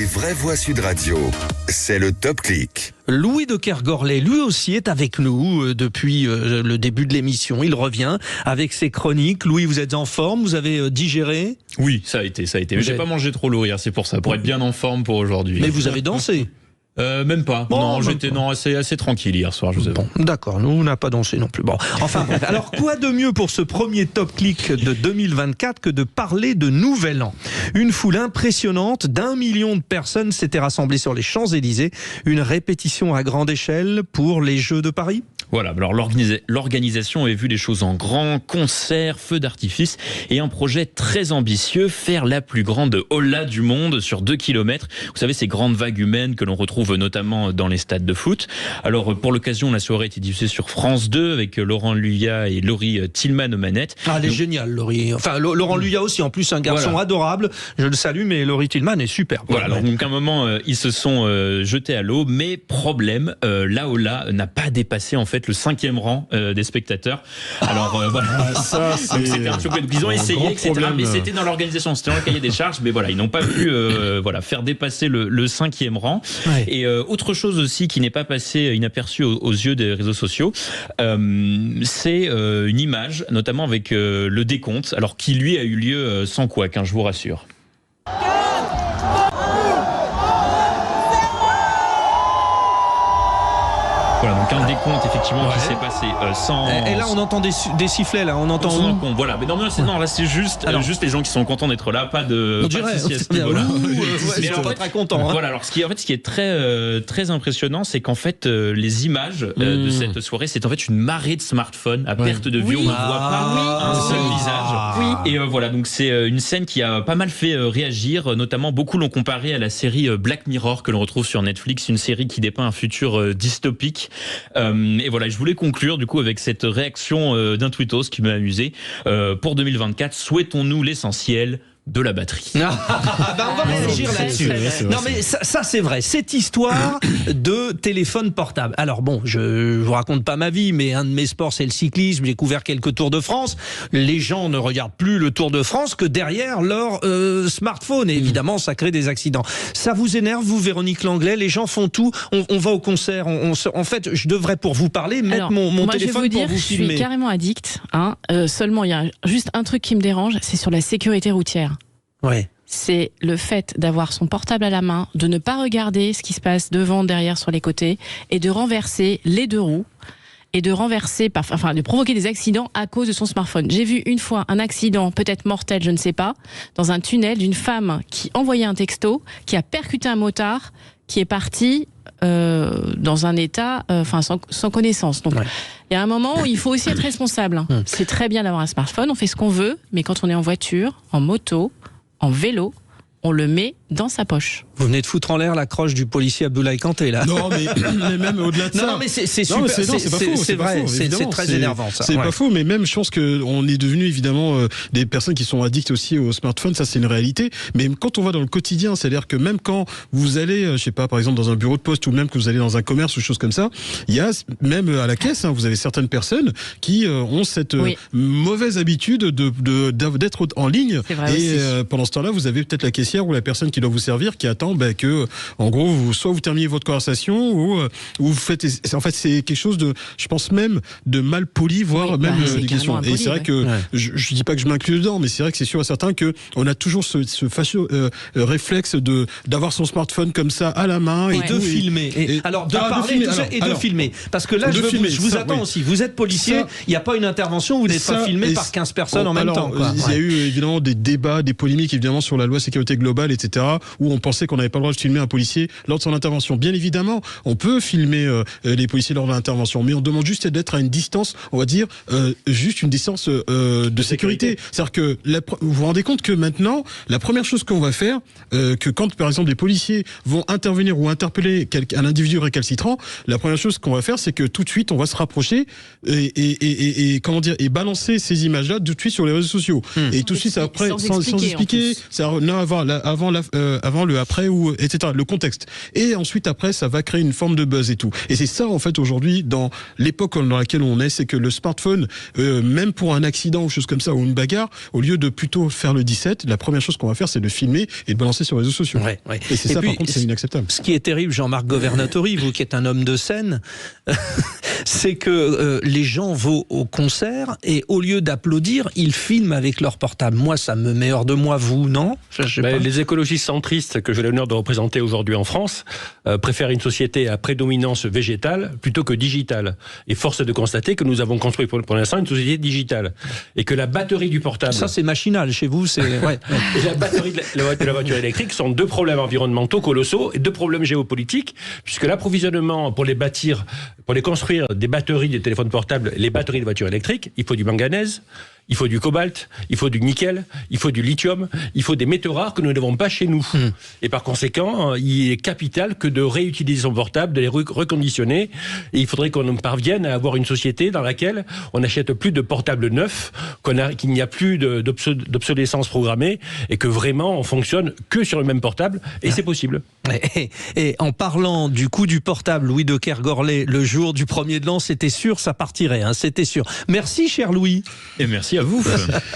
Les vraies voix Sud Radio, c'est le Top Click. Louis de Kergorlet, lui aussi, est avec nous depuis le début de l'émission. Il revient avec ses chroniques. Louis, vous êtes en forme? Vous avez digéré? Oui, ça a été. Mais j'ai pas mangé trop lourd hier, c'est pour ça, pour être bien en forme pour aujourd'hui. Mais vous avez dansé? Même pas. Bon, non, même j'étais pas. assez tranquille hier soir, je vous avoue. Bon, d'accord, nous on n'a pas dansé non plus. Bon, enfin bref. Alors quoi de mieux pour ce premier Top Click de 2024 que de parler de Nouvel An? Une foule impressionnante d'1 million de personnes s'était rassemblée sur les Champs-Élysées. Une répétition à grande échelle pour les Jeux de Paris? Voilà, alors l'organisation avait vu les choses en grand, concerts, feux d'artifice et un projet très ambitieux, faire la plus grande holla du monde sur 2 km. Vous savez, ces grandes vagues humaines que l'on retrouve notamment dans les stades de foot. Alors pour l'occasion, la soirée était diffusée sur France 2 avec Laurent Luyat et Laurie Tillman aux manettes. Ah, elle est géniale, Laurie. Enfin, Laurent Luyat aussi, en plus, un garçon adorable. Je le salue, mais Laurie Tillman est superbe. Voilà, alors, donc à un moment, ils se sont jetés à l'eau, mais problème, la holla n'a pas dépassé en fait le 5e rang des spectateurs. Alors voilà, ça c'était un choc. Ils ont essayé, etc. Mais c'était dans l'organisation, c'était dans le cahier des charges, mais voilà, ils n'ont pas pu faire dépasser le 5e rang. Ouais. Et autre chose aussi qui n'est pas passé inaperçu aux yeux des réseaux sociaux, c'est une image, notamment avec le décompte, alors qui lui a eu lieu sans couac, je vous rassure. Voilà, donc un décompte effectivement qui s'est passé sans. Et là, on entend des sifflets. Là, on entend. Voilà, mais non, là, c'est juste les gens qui sont contents d'être là, pas de. On dirait. Ils sont pas très contents. Voilà, alors ce qui est très impressionnant, c'est qu'en fait les images de cette soirée, c'est en fait une marée de smartphones à perte de vue. On ne voit pas un seul visage. Et voilà, donc c'est une scène qui a pas mal fait réagir. Notamment, beaucoup l'ont comparé à la série Black Mirror que l'on retrouve sur Netflix, une série qui dépeint un futur dystopique. Et voilà, je voulais conclure du coup avec cette réaction d'un tweetos qui m'a amusé. Pour 2024, souhaitons-nous l'essentiel de la batterie. On va réagir là-dessus. Non mais ça c'est vrai. Cette histoire de téléphone portable. Alors bon, je vous raconte pas ma vie, mais un de mes sports c'est le cyclisme. J'ai couvert quelques Tours de France. Les gens ne regardent plus le Tour de France que derrière leur smartphone. Et évidemment, ça crée des accidents. Ça vous énerve, vous, Véronique Langlais? Les gens font tout. On va au concert. En fait, je devrais pour vous parler mettre mon téléphone pour vous filmer. Je suis carrément addict. Seulement, il y a juste un truc qui me dérange, c'est sur la sécurité routière. Ouais. C'est le fait d'avoir son portable à la main, de ne pas regarder ce qui se passe devant, derrière, sur les côtés, et de renverser les 2 roues, et de provoquer des accidents à cause de son smartphone. J'ai vu une fois un accident, peut-être mortel, je ne sais pas, dans un tunnel d'une femme qui envoyait un texto, qui a percuté un motard, qui est parti dans un état sans connaissance. Donc, il y a un moment où il faut aussi être responsable. C'est très bien d'avoir un smartphone, on fait ce qu'on veut, mais quand on est en voiture, en moto, en vélo, on le met dans sa poche. Vous venez de foutre en l'air la croche du policier Abdoulaye Kanté, là. Non, mais même au-delà de ça. Non, mais c'est super. C'est vrai, c'est très énervant, ça. C'est pas faux, mais même, je pense qu'on est devenu, évidemment, des personnes qui sont addictes aussi au smartphone, ça c'est une réalité. Mais quand on va dans le quotidien, c'est-à-dire que même quand vous allez, je sais pas, par exemple, dans un bureau de poste ou même que vous allez dans un commerce ou choses comme ça, il y a, même à la caisse, vous avez certaines personnes qui ont cette mauvaise habitude d'être en ligne. Et pendant ce temps-là, vous avez peut-être la caissière ou la personne qui doit vous servir qui attend que, en gros, soit vous terminez votre conversation ou vous faites. En fait, c'est quelque chose de, je pense même, de mal poli, voire même des questions. Et c'est vrai que je dis pas que je m'inclus dedans, mais c'est vrai que c'est sûr et certain que on a toujours ce fâcheux réflexe d'avoir son smartphone comme ça à la main et de filmer. Alors de parler de filmer. Parce que là, je vous attends aussi. Vous êtes policier, il n'y a pas une intervention, vous n'êtes pas filmé par 15 personnes en même temps. Il y a eu évidemment des débats, des polémiques évidemment sur la loi sécurité globale, etc., où on pensait qu'on n'avait pas le droit de filmer un policier lors de son intervention. Bien évidemment, on peut filmer les policiers lors de l'intervention, mais on demande juste d'être à une distance, on va dire, juste une distance de sécurité. C'est-à-dire que vous vous rendez compte que maintenant, la première chose qu'on va faire, que quand par exemple des policiers vont intervenir ou interpeller un individu récalcitrant, la première chose qu'on va faire, c'est que tout de suite, on va se rapprocher et comment dire, et balancer ces images-là tout de suite sur les réseaux sociaux. Et tout de suite après, sans expliquer, avant, le après, ou etc. Le contexte. Et ensuite, après, ça va créer une forme de buzz et tout. Et c'est ça, en fait, aujourd'hui, dans l'époque dans laquelle on est, c'est que le smartphone, même pour un accident ou chose comme ça, ou une bagarre, au lieu de plutôt faire le 17, la première chose qu'on va faire, c'est de filmer et de balancer sur les réseaux sociaux. Ouais. Et c'est ça, par contre, c'est inacceptable. Ce qui est terrible, Jean-Marc Governatori, vous qui êtes un homme de scène, c'est que les gens vont au concert et au lieu d'applaudir, ils filment avec leur portable. Moi, ça me met hors de moi, vous, non? Je sais pas. Les écologistes centristes que j'ai l'honneur de représenter aujourd'hui en France préfèrent une société à prédominance végétale plutôt que digitale. Et force est de constater que nous avons construit pour l'instant une société digitale. Et que la batterie du portable... Ça, c'est machinal. Chez vous, c'est... Ouais. Et la batterie de la voiture électrique sont deux problèmes environnementaux colossaux et deux problèmes géopolitiques, puisque l'approvisionnement pour les construire des batteries des téléphones portables, les batteries de voitures électriques, il faut du manganèse, il faut du cobalt, il faut du nickel, il faut du lithium, il faut des métaux rares que nous n'avons pas chez nous. Et par conséquent, il est capital que de réutiliser son portable, de les reconditionner. Et il faudrait qu'on parvienne à avoir une société dans laquelle on n'achète plus de portables neufs, qu'il n'y a plus d'obsolescence programmée et que vraiment on fonctionne que sur le même portable. Et c'est possible. Et en parlant du coût du portable, Louis de Kergorlet, le jour du 1er de l'an, c'était sûr, ça partirait, hein, c'était sûr. Merci, cher Louis. Et merci à vous.